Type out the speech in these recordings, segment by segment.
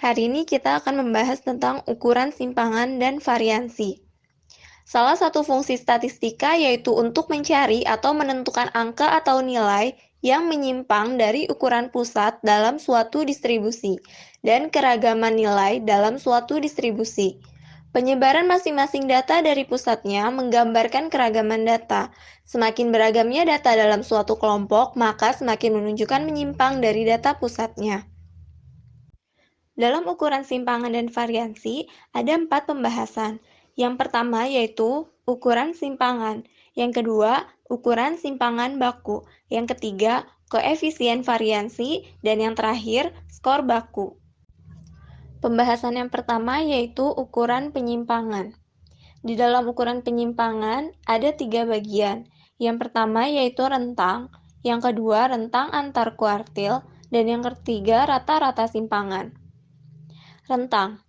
Hari ini kita akan membahas tentang ukuran simpangan dan variansi. Salah satu fungsi statistika yaitu untuk mencari atau menentukan angka atau nilai yang menyimpang dari ukuran pusat dalam suatu distribusi dan keragaman nilai dalam suatu distribusi. Penyebaran masing-masing data dari pusatnya menggambarkan keragaman data. Semakin beragamnya data dalam suatu kelompok, maka semakin menunjukkan menyimpang dari data pusatnya. Dalam ukuran simpangan dan variansi, ada 4 pembahasan. Yang pertama yaitu ukuran simpangan. Yang kedua, ukuran simpangan baku. Yang ketiga, koefisien variansi. Dan yang terakhir, skor baku. Pembahasan yang pertama yaitu ukuran penyimpangan. Di dalam ukuran penyimpangan ada 3 bagian. Yang pertama yaitu rentang, yang kedua rentang antar kuartil, dan yang ketiga rata-rata simpangan. Rentang.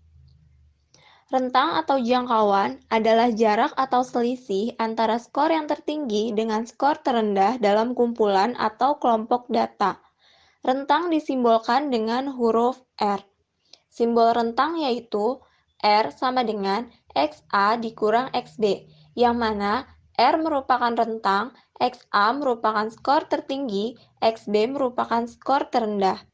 Rentang atau jangkauan adalah jarak atau selisih antara skor yang tertinggi dengan skor terendah dalam kumpulan atau kelompok data. Rentang disimbolkan dengan huruf R. Simbol rentang yaitu R sama dengan XA dikurang XB, yang mana R merupakan rentang, XA merupakan skor tertinggi, XB merupakan skor terendah.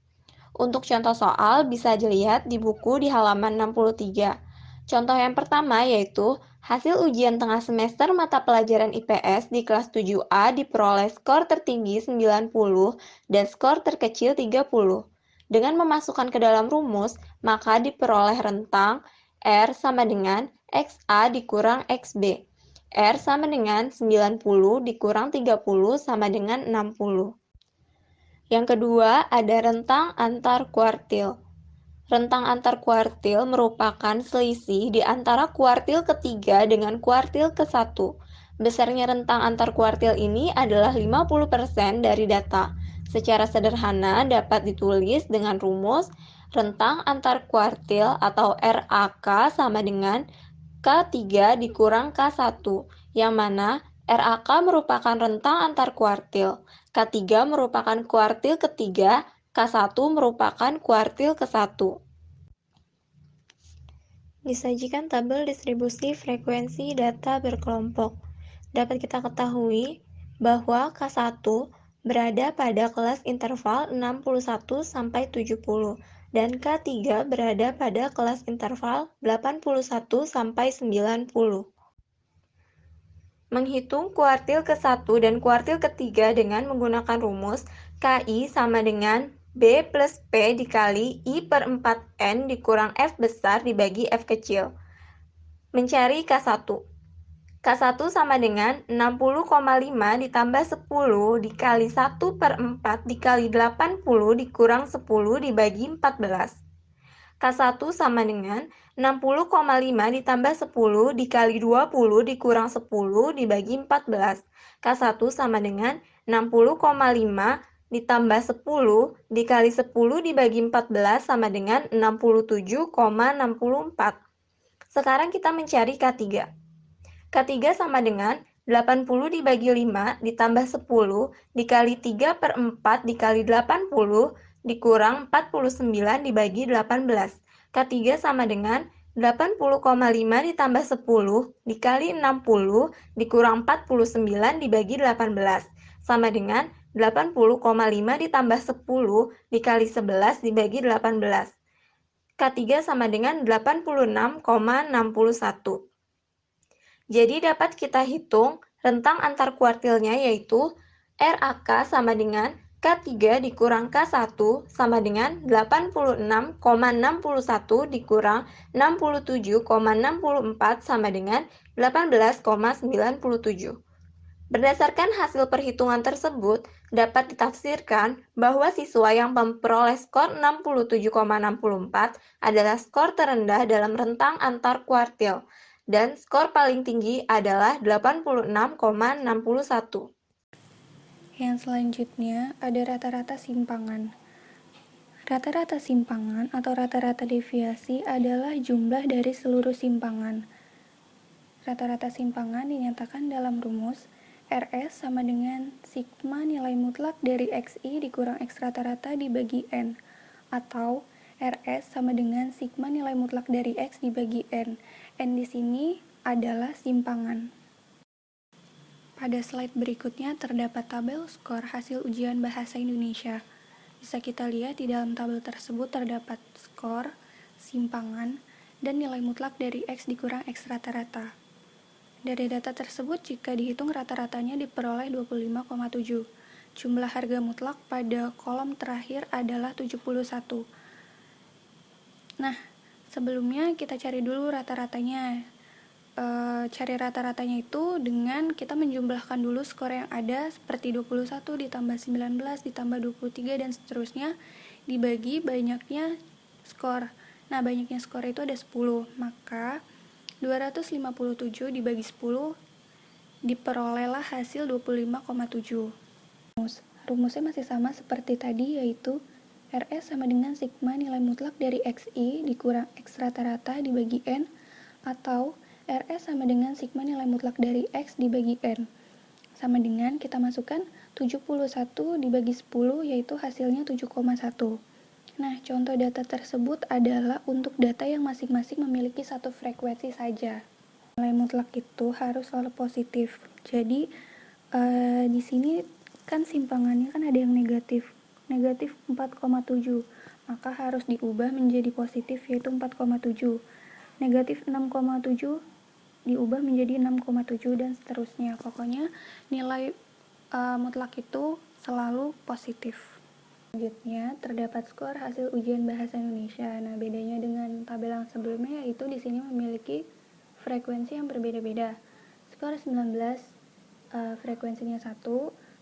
Untuk contoh soal bisa dilihat di buku di halaman 63. Contoh yang pertama yaitu hasil ujian tengah semester mata pelajaran IPS di kelas 7A diperoleh skor tertinggi 90 dan skor terkecil 30. Dengan memasukkan ke dalam rumus, maka diperoleh rentang R sama dengan XA dikurang XB. R sama dengan 90 dikurang 30 sama dengan 60. Yang kedua, ada rentang antar kuartil. Rentang antar kuartil merupakan selisih di antara kuartil ketiga dengan kuartil ke-1. Besarnya rentang antar kuartil ini adalah 50% dari data. Secara sederhana dapat ditulis dengan rumus rentang antar kuartil atau RAK sama dengan K3 dikurang K1, yang mana RAK merupakan rentang antar kuartil, K3 merupakan kuartil ketiga, K1 merupakan kuartil ke-1. Disajikan tabel distribusi frekuensi data berkelompok. Dapat kita ketahui bahwa K1 berada pada kelas interval 61 sampai 70 dan K3 berada pada kelas interval 81 sampai 90. Menghitung kuartil ke-1 dan kuartil ketiga dengan menggunakan rumus KI sama dengan B plus P dikali I per 4N dikurang F besar dibagi F kecil. Mencari K1. K1 sama dengan 60,5 ditambah 10 dikali 1 per 4 dikali 80 dikurang 10 dibagi 14. K1 sama dengan 60,5 ditambah 10 dikali 20 dikurang 10 dibagi 14. K1 sama dengan 60,5 ditambah 10 dikali 10 dibagi 14 sama dengan 67,64. Sekarang kita mencari K3. K3 sama dengan 80 dibagi 5 ditambah 10 dikali 3 per 4 dikali 80 dikurang 49 dibagi 18. K3 sama dengan 80,5 ditambah 10 dikali 60 dikurang 49 dibagi 18 sama dengan 80,5 ditambah 10 dikali 11 dibagi 18. K3 sama dengan 86,61. Jadi dapat kita hitung rentang antar kuartilnya yaitu RAK sama dengan K3 dikurang K1 sama dengan 86,61 dikurang 67,64 sama dengan 18,97. Berdasarkan hasil perhitungan tersebut, dapat ditafsirkan bahwa siswa yang memperoleh skor 67,64 adalah skor terendah dalam rentang antar kuartil, dan skor paling tinggi adalah 86,61. Yang selanjutnya ada rata-rata simpangan. Rata-rata simpangan atau rata-rata deviasi adalah jumlah dari seluruh simpangan. Rata-rata simpangan dinyatakan dalam rumus RS sama dengan sigma nilai mutlak dari XI dikurang X rata-rata dibagi N, atau RS sama dengan sigma nilai mutlak dari X dibagi N. N di sini adalah simpangan. Pada slide berikutnya terdapat tabel skor hasil ujian bahasa Indonesia. Bisa kita lihat di dalam tabel tersebut terdapat skor, simpangan, dan nilai mutlak dari X dikurang X rata-rata. Dari data tersebut, jika dihitung rata-ratanya diperoleh 25,7. Jumlah harga mutlak pada kolom terakhir adalah 71. Nah, sebelumnya kita cari dulu rata-ratanya. Cari rata-ratanya itu dengan kita menjumlahkan dulu skor yang ada seperti 21 ditambah 19 ditambah 23 dan seterusnya dibagi banyaknya skor. Nah, banyaknya skor itu ada 10, maka 257 dibagi 10 diperolehlah hasil 25,7. Rumusnya masih sama seperti tadi, yaitu RS sama dengan sigma nilai mutlak dari XI dikurang X rata-rata dibagi N, atau RS sama dengan sigma nilai mutlak dari X dibagi N. Sama dengan kita masukkan 71 dibagi 10, yaitu hasilnya 7,1. Nah, contoh data tersebut adalah untuk data yang masing-masing memiliki satu frekuensi saja. Nilai mutlak itu harus selalu positif. Jadi, di sini kan simpangannya kan ada yang negatif 4,7, maka harus diubah menjadi positif, yaitu 4,7. Negatif 6,7 diubah menjadi 6,7 dan seterusnya. Pokoknya nilai mutlak itu selalu positif. Selanjutnya terdapat skor hasil ujian bahasa Indonesia. Nah, bedanya dengan tabel yang sebelumnya yaitu di sini memiliki frekuensi yang berbeda-beda. Skor 19 frekuensinya 1,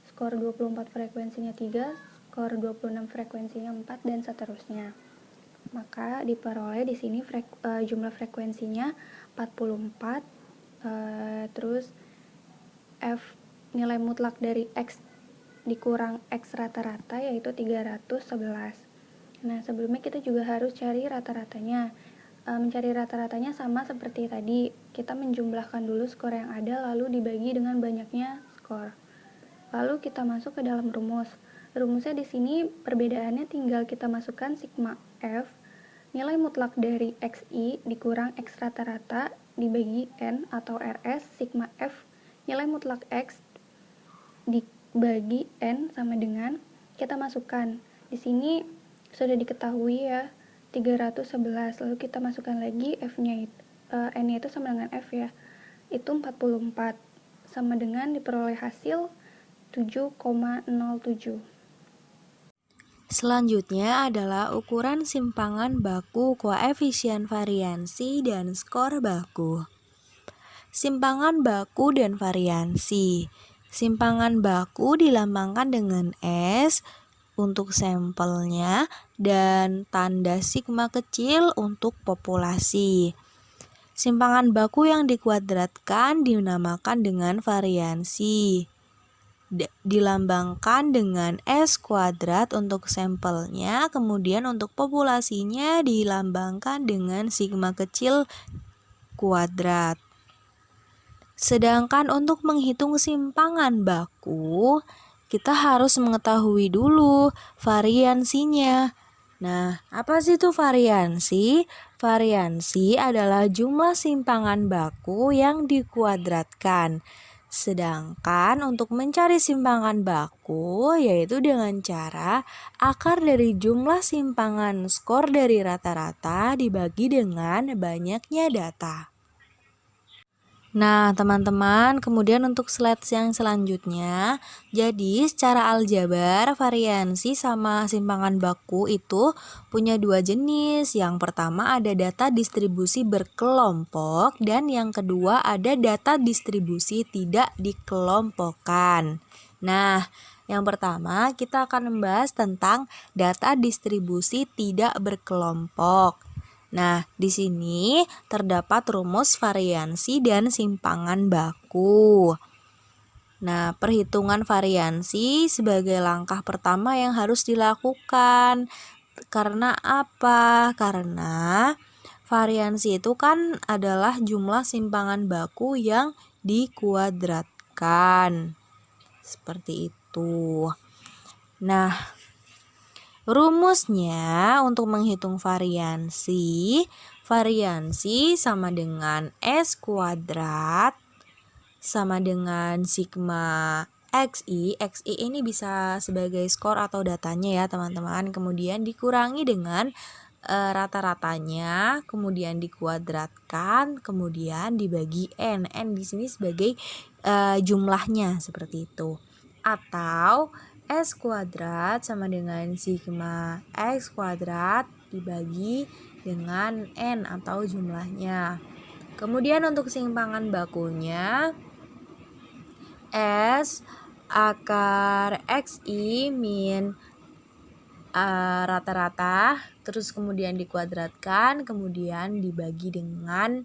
skor 24 frekuensinya 3, skor 26 frekuensinya 4 dan seterusnya. Maka diperoleh di sini jumlah frekuensinya 44, terus F nilai mutlak dari X dikurang X rata-rata yaitu 311. Nah, sebelumnya kita juga harus cari rata-ratanya. Mencari rata-ratanya sama seperti tadi, kita menjumlahkan dulu skor yang ada lalu dibagi dengan banyaknya skor. Lalu kita masuk ke dalam rumus. Rumusnya di sini perbedaannya tinggal kita masukkan sigma F nilai mutlak dari XI dikurang X rata-rata dibagi N atau RS sigma F nilai mutlak X dibagi N sama dengan kita masukkan. Di sini sudah diketahui ya 311, lalu kita masukkan lagi F-nya N-nya itu sama dengan F ya. Itu 44 sama dengan diperoleh hasil 7,07. Selanjutnya adalah ukuran simpangan baku, koefisien variansi, dan skor baku. Simpangan baku dan variansi. Simpangan baku dilambangkan dengan S untuk sampelnya dan tanda sigma kecil untuk populasi. Simpangan baku yang dikuadratkan dinamakan dengan variansi. Dilambangkan dengan S kuadrat untuk sampelnya, kemudian untuk populasinya dilambangkan dengan sigma kecil kuadrat. Sedangkan untuk menghitung simpangan baku, kita harus mengetahui dulu variansinya. Nah, apa sih itu variansi? Variansi adalah jumlah simpangan baku yang dikuadratkan. Sedangkan untuk mencari simpangan baku yaitu dengan cara akar dari jumlah simpangan skor dari rata-rata dibagi dengan banyaknya data. Nah, teman-teman, kemudian untuk slide yang selanjutnya, jadi secara aljabar variansi sama simpangan baku itu punya dua jenis. Yang pertama ada data distribusi berkelompok dan yang kedua ada data distribusi tidak dikelompokkan. Nah, yang pertama kita akan membahas tentang data distribusi tidak berkelompok. Nah, di sini terdapat rumus variansi dan simpangan baku. Nah, perhitungan variansi sebagai langkah pertama yang harus dilakukan. Karena apa? Karena variansi itu kan adalah jumlah simpangan baku yang dikuadratkan. Seperti itu. Nah, Rumusnya untuk menghitung variansi sama dengan S kuadrat sama dengan sigma XI. XI ini bisa sebagai skor atau datanya ya teman-teman. Kemudian dikurangi dengan rata-ratanya, kemudian dikuadratkan, kemudian dibagi N. N di sini sebagai jumlahnya seperti itu. Atau S kuadrat sama dengan sigma X kuadrat dibagi dengan N atau jumlahnya. Kemudian untuk simpangan bakunya S akar XI min rata-rata, terus kemudian dikuadratkan, kemudian dibagi dengan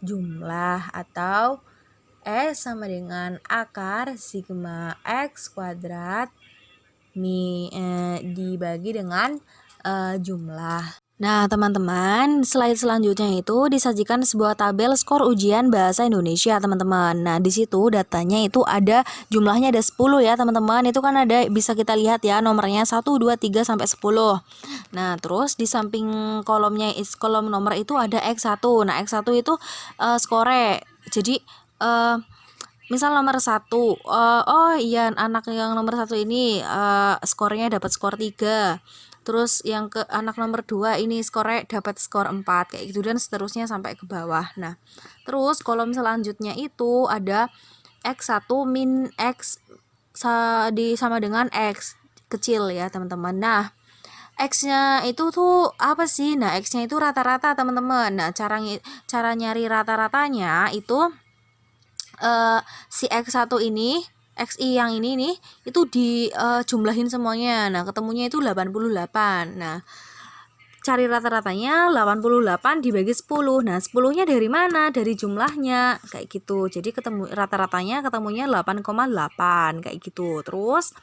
jumlah, atau S sama dengan akar sigma X kuadrat dibagi dengan jumlah. Nah, teman-teman, slide selanjutnya itu disajikan sebuah tabel skor ujian bahasa Indonesia, teman-teman. Nah, di situ datanya itu ada jumlahnya ada 10 ya, teman-teman. Itu kan ada bisa kita lihat ya nomornya 1 2 3 sampai 10. Nah, terus di samping kolom nomor itu ada X1. Nah, X1 itu skore. Jadi misal nomor 1, oh iya anak yang nomor 1 ini skornya dapat skor 3. Terus yang ke anak nomor 2 ini skornya dapat skor 4 kayak gitu dan seterusnya sampai ke bawah. Nah, terus kolom selanjutnya itu ada X1 min X sama dengan X kecil ya, teman-teman. Nah, X-nya itu tuh apa sih? Nah, X-nya itu rata-rata, teman-teman. Nah, cara nyari rata-ratanya itu si X1 ini XI yang ini nih itu dijumlahin semuanya. Nah, ketemunya itu 88. Nah, cari rata-ratanya 88 dibagi 10. Nah, 10-nya dari mana? Dari jumlahnya kayak gitu. Jadi ketemu rata-ratanya ketemunya 8,8 kayak gitu. Terus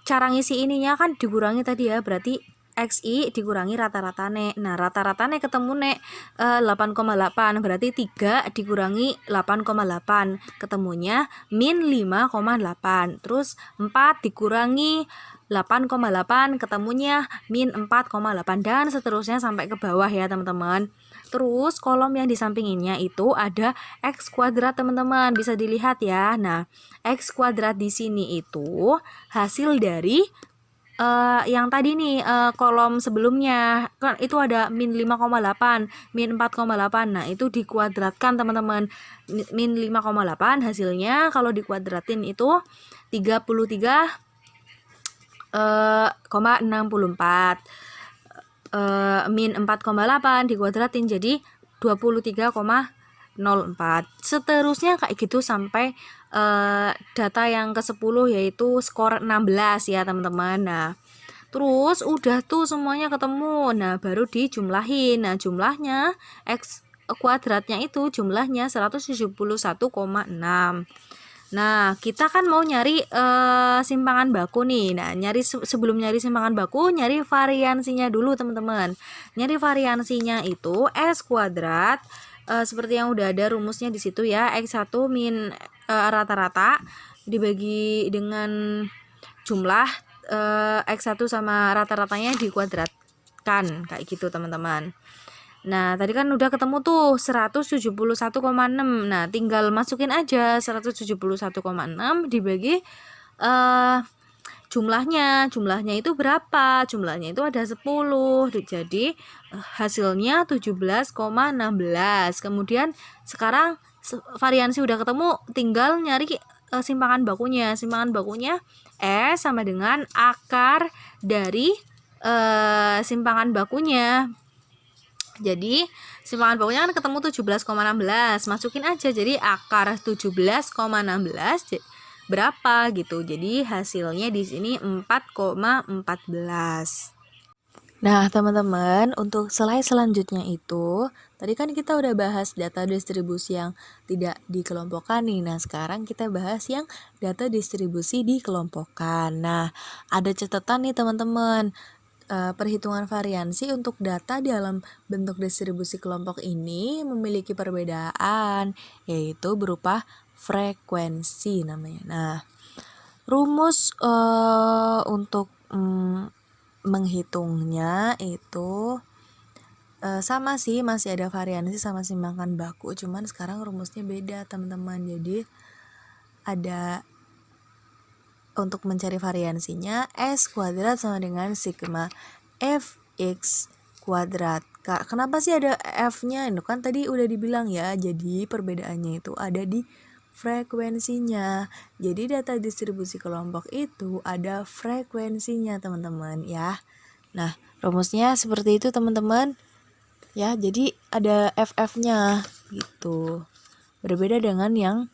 cara ngisi ininya kan dikurangi tadi ya, berarti XI dikurangi rata-ratane. Nah, rata-ratane ketemu nek 8,8, berarti 3 dikurangi 8,8 ketemunya min 5,8. Terus 4 dikurangi 8,8 ketemunya min 4,8 dan seterusnya sampai ke bawah ya, teman-teman. Terus kolom yang di sampinginnya itu ada X kuadrat, teman-teman. Bisa dilihat ya. Nah, X kuadrat di sini itu hasil dari yang tadi nih kolom sebelumnya kan itu ada min 5,8, min 4,8. Nah, itu dikuadratkan, teman-teman. Min 5,8 hasilnya kalau dikuadratin itu 33,64. Min 4,8 dikuadratin jadi 23,04. Seterusnya kayak gitu sampai data yang ke-10 yaitu skor 16 ya, teman-teman. Nah, terus udah tuh semuanya ketemu. Nah, baru dijumlahin. Nah, jumlahnya X kuadratnya itu jumlahnya 171,6. Nah, kita kan mau nyari simpangan baku nih. Nah, sebelum nyari simpangan baku, nyari variansinya dulu, teman-teman. Nyari variansinya itu S kuadrat seperti yang udah ada rumusnya di situ ya. X1 min rata-rata dibagi dengan jumlah X1 sama rata-ratanya dikuadratkan kayak gitu, teman-teman. Nah, tadi kan udah ketemu tuh 171,6. Nah, tinggal masukin aja 171,6 dibagi jumlahnya. Jumlahnya itu berapa? Jumlahnya itu ada 10. Jadi hasilnya 17,16. Kemudian sekarang variansi udah ketemu, tinggal nyari simpangan bakunya. Simpangan bakunya S sama dengan akar dari simpangan bakunya. Jadi simpangan bakunya kan ketemu 17,16. Masukin aja, jadi akar 17,16 berapa gitu. Jadi hasilnya di sini 4,14. Nah, teman-teman, untuk slide selanjutnya itu, tadi kan kita udah bahas data distribusi yang tidak dikelompokkan nih. Nah, sekarang kita bahas yang data distribusi dikelompokkan. Nah, ada catatan nih, teman-teman. Perhitungan variansi untuk data dalam bentuk distribusi kelompok ini memiliki perbedaan, yaitu berupa frekuensi namanya. Nah, rumus untuk menghitungnya itu sama sih, masih ada variansi sama simpangan baku, cuman sekarang rumusnya beda teman-teman. Jadi ada untuk mencari variansinya S kuadrat sama dengan sigma fx kuadrat. Kenapa sih ada F-nya? Itu kan tadi udah dibilang ya, jadi perbedaannya itu ada di frekuensinya. Jadi data distribusi kelompok itu ada frekuensinya teman-teman ya. Nah, rumusnya seperti itu teman-teman. Ya, jadi ada FF-nya gitu. Berbeda dengan yang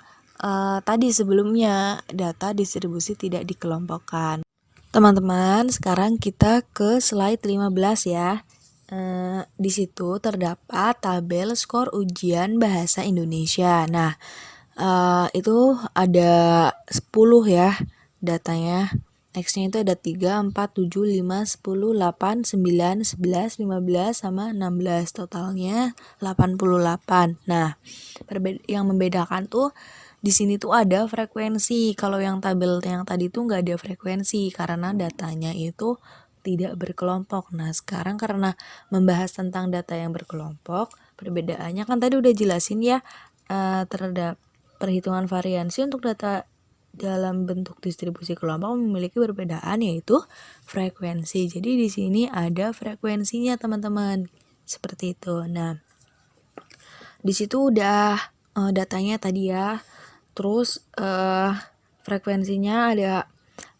tadi sebelumnya, data distribusi tidak dikelompokkan. Teman-teman, sekarang kita ke slide 15 ya. Di situ terdapat tabel skor ujian bahasa Indonesia. Nah, itu ada 10 ya datanya. X-nya itu ada 3, 4, 7, 5, 10, 8, 9, 11, 15, sama 16. Totalnya 88. Nah, yang membedakan tuh di sini tuh ada frekuensi. Kalau yang tabel yang tadi tuh nggak ada frekuensi karena datanya itu tidak berkelompok. Nah, sekarang karena membahas tentang data yang berkelompok, perbedaannya kan tadi udah jelasin ya, terhadap perhitungan variansi untuk data dalam bentuk distribusi kelompok memiliki perbedaan yaitu frekuensi. Jadi di sini ada frekuensinya teman-teman. Seperti itu. Nah, di situ udah datanya tadi ya. Terus frekuensinya ada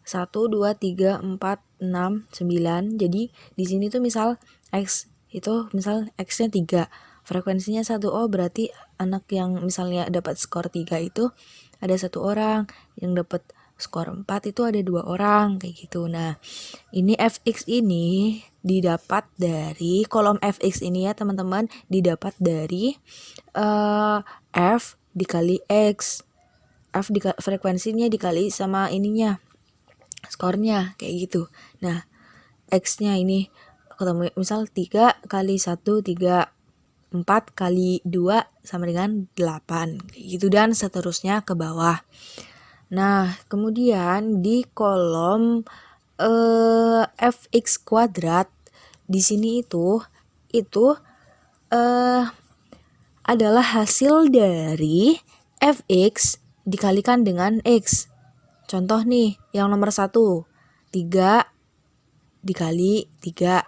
1, 2, 3, 4, 6, 9. Jadi di sini tuh misal X itu misal X-nya 3. Frekuensinya 1. Oh, berarti anak yang misalnya dapat skor 3 itu ada 1 orang, yang dapat skor 4 itu ada 2 orang kayak gitu. Nah, ini fx ini didapat dari kolom fx ini ya teman-teman, didapat dari f dikali x. F frekuensinya dikali sama ininya, skornya kayak gitu. Nah, X-nya ini ketemu misal 3 kali 1 3, 4 kali 2 sama dengan 8 kayak gitu, dan seterusnya ke bawah. Nah, kemudian di kolom fx kuadrat di sini itu adalah hasil dari fx dikalikan dengan x. Contoh nih, yang nomor 1, 3 dikali 3,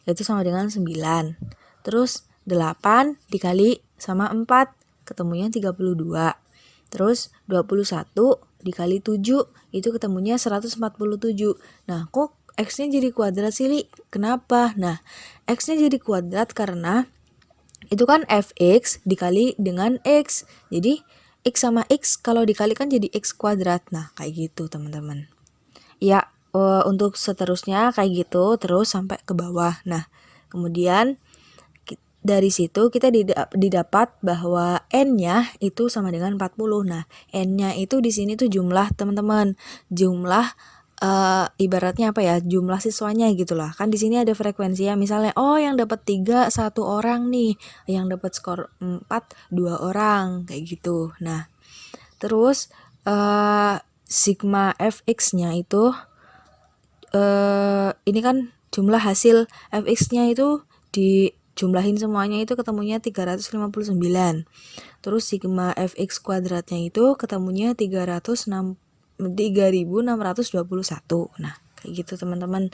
itu sama dengan 9. Terus 8 dikali sama 4, ketemunya 32. Terus 21 dikali 7, itu ketemunya 147. Nah, kok X-nya jadi kuadrat sih, Li? Kenapa? Nah, X-nya jadi kuadrat karena itu kan fx dikali dengan x. Jadi x sama x kalau dikalikan jadi x kuadrat. Nah, kayak gitu teman-teman. Ya, untuk seterusnya kayak gitu terus sampai ke bawah. Nah, kemudian dari situ kita didapat bahwa n-nya itu sama dengan 40. Nah, n-nya itu di sini tuh jumlah teman-teman. Jumlah ibaratnya apa ya? Jumlah siswanya gitulah. Kan di sini ada frekuensinya. Misalnya yang dapat 3 1 orang nih, yang dapat skor 4 2 orang kayak gitu. Nah, terus sigma fx-nya itu ini kan jumlah hasil fx-nya itu dijumlahin semuanya itu ketemunya 359. Terus sigma fx kuadratnya itu ketemunya 3621. Nah, kayak gitu teman-teman.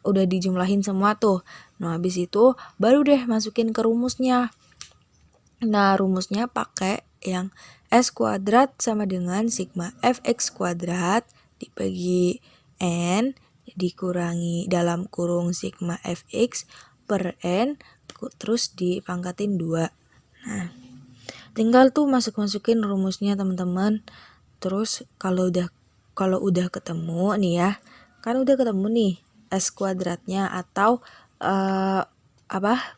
Udah dijumlahin semua tuh. Nah, habis itu baru deh masukin ke rumusnya. Nah, rumusnya pakai yang S kuadrat sama dengan sigma fx kuadrat dibagi n dikurangi dalam kurung sigma fx per n terus dipangkatin 2. Nah, tinggal tuh masukin rumusnya teman-teman. Terus kalau udah ketemu nih ya, kan udah ketemu nih S kuadratnya atau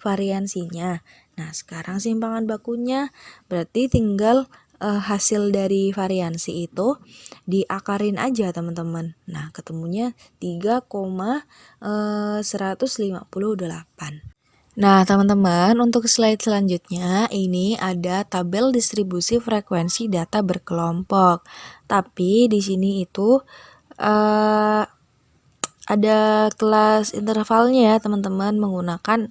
variansinya. Nah, sekarang simpangan bakunya berarti tinggal hasil dari variansi itu diakarin aja teman-teman. Nah, ketemunya 3,158. Nah, teman-teman, untuk slide selanjutnya ini ada tabel distribusi frekuensi data berkelompok. Tapi di sini itu ada kelas intervalnya ya, teman-teman, menggunakan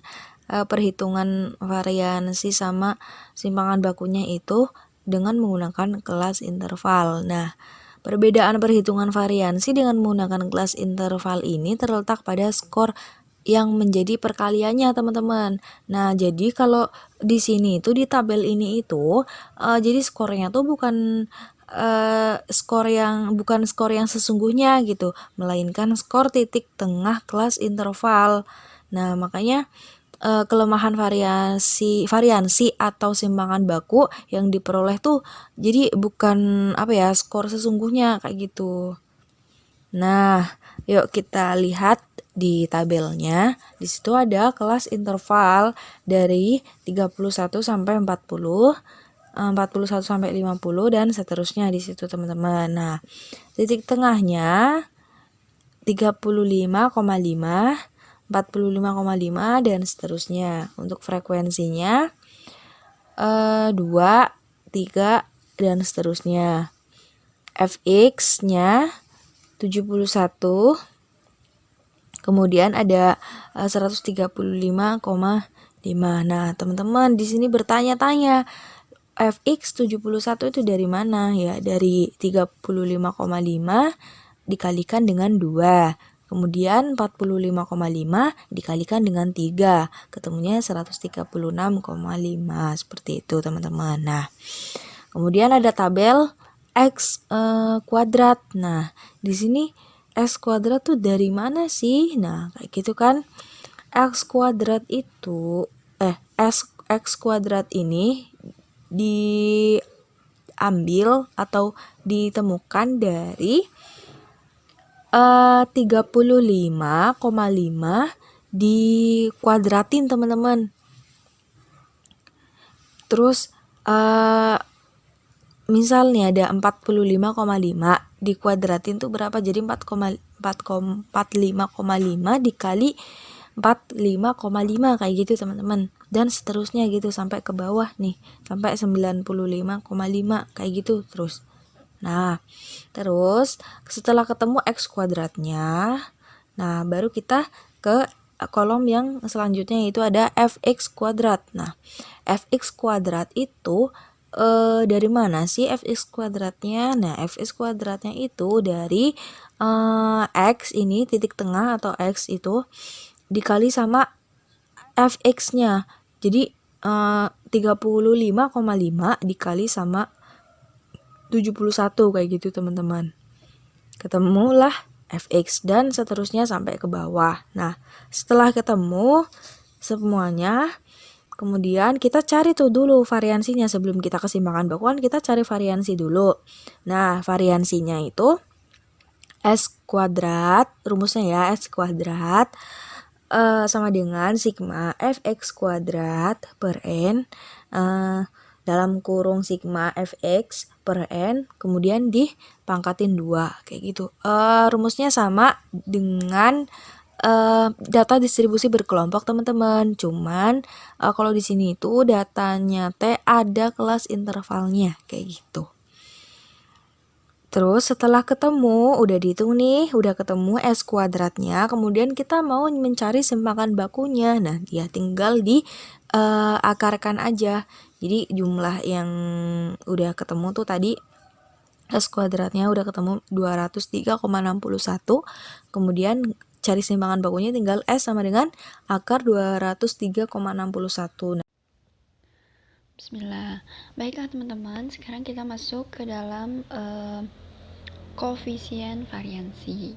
perhitungan variansi sama simpangan bakunya itu dengan menggunakan kelas interval. Nah, perbedaan perhitungan variansi dengan menggunakan kelas interval ini terletak pada skor yang menjadi perkaliannya, teman-teman. Nah, jadi kalau di sini itu di tabel ini itu jadi skornya tuh bukan skor yang sesungguhnya gitu, melainkan skor titik tengah kelas interval. Nah, makanya kelemahan variansi atau simpangan baku yang diperoleh tuh jadi bukan skor sesungguhnya kayak gitu. Nah, yuk kita lihat di tabelnya. Di situ ada kelas interval dari 31 sampai 40, 41 sampai 50 dan seterusnya di situ, teman-teman. Nah, titik tengahnya 35,5, 45,5 dan seterusnya. Untuk frekuensinya 2, 3 dan seterusnya. Fx-nya 71, kemudian ada 135,5. Nah, teman-teman di sini bertanya-tanya, Fx 71 itu dari mana? Ya, dari 35,5 dikalikan dengan 2. Kemudian 45,5 dikalikan dengan 3. Ketemunya 136,5. Seperti itu, teman-teman. Nah, kemudian ada tabel X kuadrat. Nah, di sini X kuadrat tuh dari mana sih? Nah, kayak gitu kan. X kuadrat itu X kuadrat ini diambil atau ditemukan dari 35,5 dikuadratin, teman-teman. Terus misal nih ada 45,5 dikuadratin tuh berapa? Jadi 45,5 dikali 45,5 kayak gitu, teman-teman. Dan seterusnya gitu sampai ke bawah nih, sampai 95,5 kayak gitu terus. Nah, terus setelah ketemu X kuadratnya, nah baru kita ke kolom yang selanjutnya, yaitu ada Fx kuadrat. Nah, Fx kuadrat itu dari mana sih Fx kuadratnya? Nah, Fx kuadratnya itu dari X ini titik tengah atau X itu dikali sama Fx-nya. Jadi 35,5 dikali sama 71 kayak gitu, teman-teman. Ketemulah Fx dan seterusnya sampai ke bawah. Nah, setelah ketemu semuanya, kemudian kita cari tuh dulu variansinya. Sebelum kita ke simpangan bakuan, kita cari variansi dulu. Nah, variansinya itu S kuadrat, rumusnya ya, S kuadrat sama dengan sigma Fx kuadrat per N dalam kurung sigma Fx per N, kemudian dipangkatin 2 kayak gitu. Rumusnya sama dengan data distribusi berkelompok, teman-teman. Cuman kalau di sini itu datanya ada kelas intervalnya kayak gitu. Terus setelah ketemu, udah dihitung nih, udah ketemu S kuadratnya, kemudian kita mau mencari simpangan bakunya. Nah, dia tinggal akarkan aja. Jadi jumlah yang udah ketemu tuh tadi S kuadratnya udah ketemu 203,61. Kemudian cari simpangan bakunya tinggal S sama dengan akar 203,61. Bismillah. Baiklah teman-teman, sekarang kita masuk ke dalam koefisien variansi.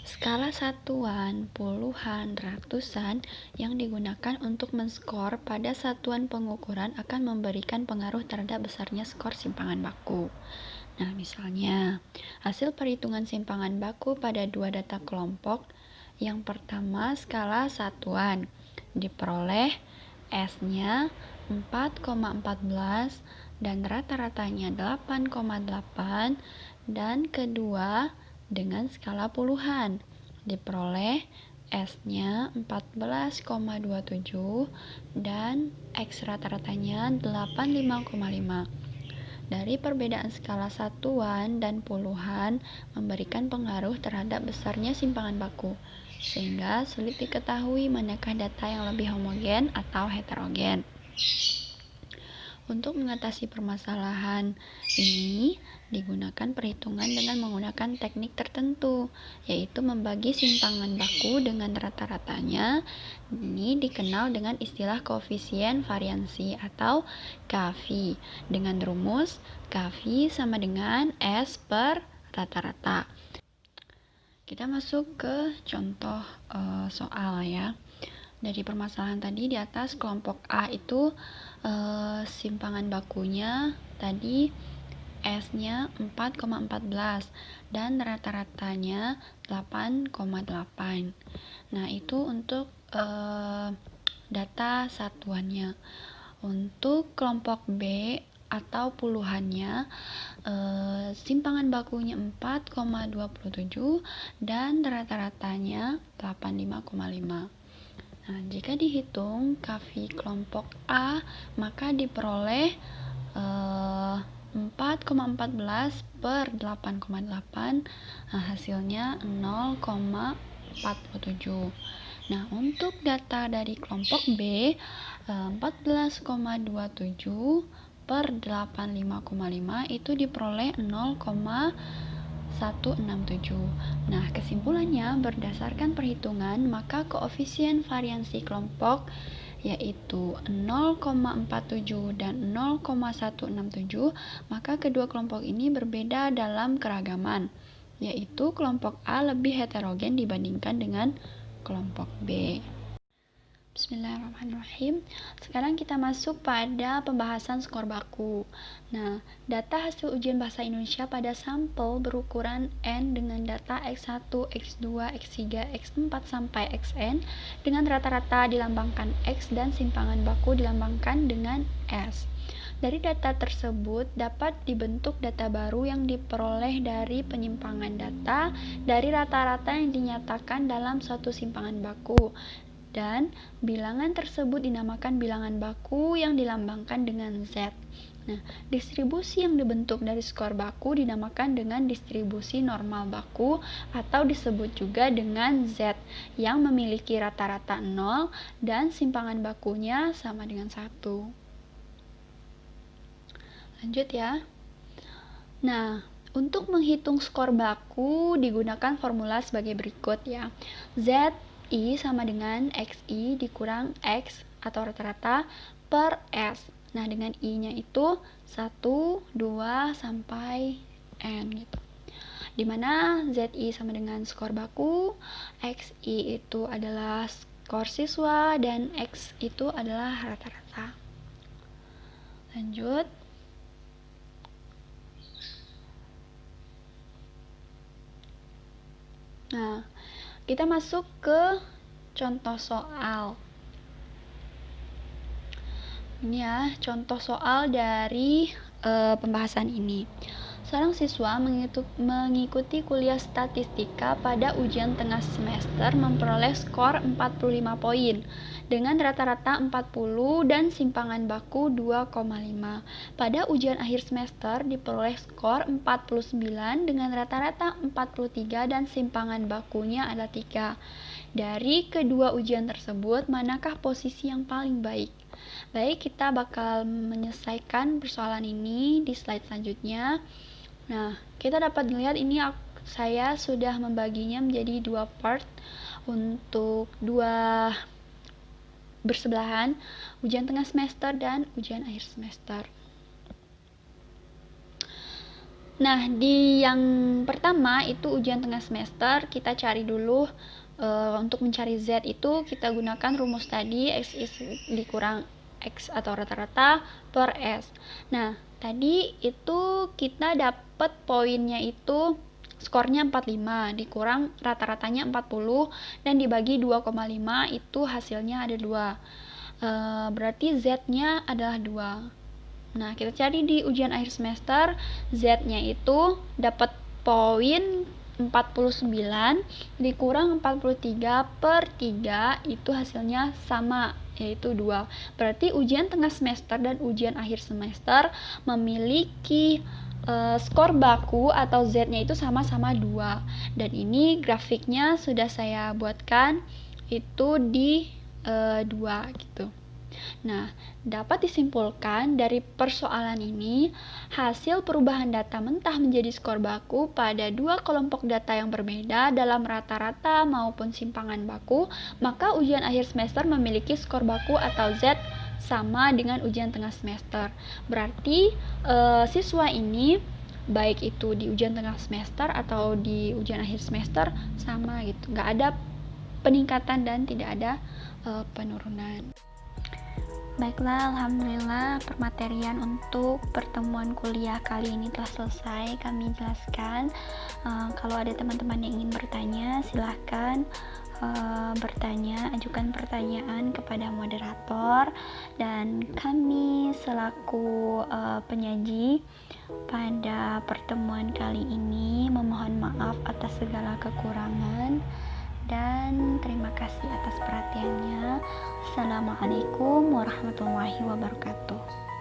Skala satuan, puluhan, ratusan yang digunakan untuk menskor pada satuan pengukuran akan memberikan pengaruh terhadap besarnya skor simpangan baku. Nah, misalnya, hasil perhitungan simpangan baku pada dua data kelompok. Yang pertama, skala satuan diperoleh S-nya 4,14 dan rata-ratanya 8,8, dan kedua dengan skala puluhan diperoleh S-nya 14,27 dan X rata-ratanya 85,5. Dari perbedaan skala satuan dan puluhan memberikan pengaruh terhadap besarnya simpangan baku, sehingga sulit diketahui manakah data yang lebih homogen atau heterogen. Untuk mengatasi permasalahan ini, digunakan perhitungan dengan menggunakan teknik tertentu, yaitu membagi simpangan baku dengan rata-ratanya. Ini dikenal dengan istilah koefisien variansi atau KV, dengan rumus KV sama dengan S per rata-rata. Kita masuk ke contoh soal ya. Dari permasalahan tadi di atas, kelompok A itu simpangan bakunya tadi S-nya 4,14 dan rata-ratanya 8,8. Nah, itu untuk data satuannya. Untuk kelompok B atau puluhannya, simpangan bakunya 4,27 dan rata-ratanya 85,5. Nah, jika dihitung KV kelompok A, maka diperoleh 4,14 per 8,8, hasilnya 0,47. Nah, untuk data dari kelompok B, 14,27 per 85,5 itu diperoleh 0,167. Nah, kesimpulannya berdasarkan perhitungan, maka koefisien variansi kelompok yaitu 0,47 dan 0,167, maka kedua kelompok ini berbeda dalam keragaman, yaitu kelompok A lebih heterogen dibandingkan dengan kelompok B. Bismillahirrahmanirrahim. Sekarang kita masuk pada pembahasan skor baku. Nah, data hasil ujian bahasa Indonesia pada sampel berukuran N dengan data X1, X2, X3, X4 sampai Xn dengan rata-rata dilambangkan X dan simpangan baku dilambangkan dengan S. Dari data tersebut dapat dibentuk data baru yang diperoleh dari penyimpangan data dari rata-rata yang dinyatakan dalam suatu simpangan baku. Dan bilangan tersebut dinamakan bilangan baku yang dilambangkan dengan Z. Nah, distribusi yang dibentuk dari skor baku dinamakan dengan distribusi normal baku atau disebut juga dengan Z yang memiliki rata-rata 0 dan simpangan bakunya sama dengan 1. Lanjut ya. Nah, untuk menghitung skor baku digunakan formula sebagai berikut ya. ZI sama dengan XI dikurang X atau rata-rata per S. Nah, dengan I-nya itu 1, 2, sampai N gitu. Dimana ZI sama dengan skor baku, XI itu adalah skor siswa, dan X itu adalah rata-rata. Lanjut. Nah, kita masuk ke contoh soal. Ini ya, contoh soal dari pembahasan ini. Seorang siswa mengikuti kuliah statistika pada ujian tengah semester memperoleh skor 45 poin dengan rata-rata 40 dan simpangan baku 2,5. Pada ujian akhir semester diperoleh skor 49 dengan rata-rata 43 dan simpangan bakunya ada 3. Dari kedua ujian tersebut, manakah posisi yang paling baik? Baik, kita bakal menyelesaikan persoalan ini di slide selanjutnya. Nah, kita dapat melihat ini saya sudah membaginya menjadi 2 part untuk 2 bersebelahan, ujian tengah semester dan ujian akhir semester. Nah, di yang pertama itu ujian tengah semester, kita cari dulu untuk mencari Z itu kita gunakan rumus tadi, X dikurang X atau rata-rata per S. Nah, tadi itu kita dapat poinnya itu skornya 45 dikurang rata-ratanya 40 dan dibagi 2,5 itu hasilnya ada 2. Berarti Z-nya adalah 2. Nah, kita cari di ujian akhir semester, Z-nya itu dapat poin 49 dikurang 43/3 itu hasilnya sama, yaitu 2. Berarti ujian tengah semester dan ujian akhir semester memiliki skor baku atau Z-nya itu sama-sama 2. Dan ini grafiknya sudah saya buatkan itu di 2 gitu. Nah, dapat disimpulkan dari persoalan ini, hasil perubahan data mentah menjadi skor baku pada dua kelompok data yang berbeda dalam rata-rata maupun simpangan baku, maka ujian akhir semester memiliki skor baku atau Z sama dengan ujian tengah semester. Berarti siswa ini baik itu di ujian tengah semester atau di ujian akhir semester sama gitu, nggak ada peningkatan dan tidak ada penurunan. Baiklah, alhamdulillah permaterian untuk pertemuan kuliah kali ini telah selesai kami jelaskan. Kalau ada teman-teman yang ingin bertanya, silahkan bertanya, ajukan pertanyaan kepada moderator, dan kami selaku penyaji pada pertemuan kali ini memohon maaf atas segala kekurangan dan terima kasih atas perhatiannya. Assalamualaikum warahmatullahi wabarakatuh.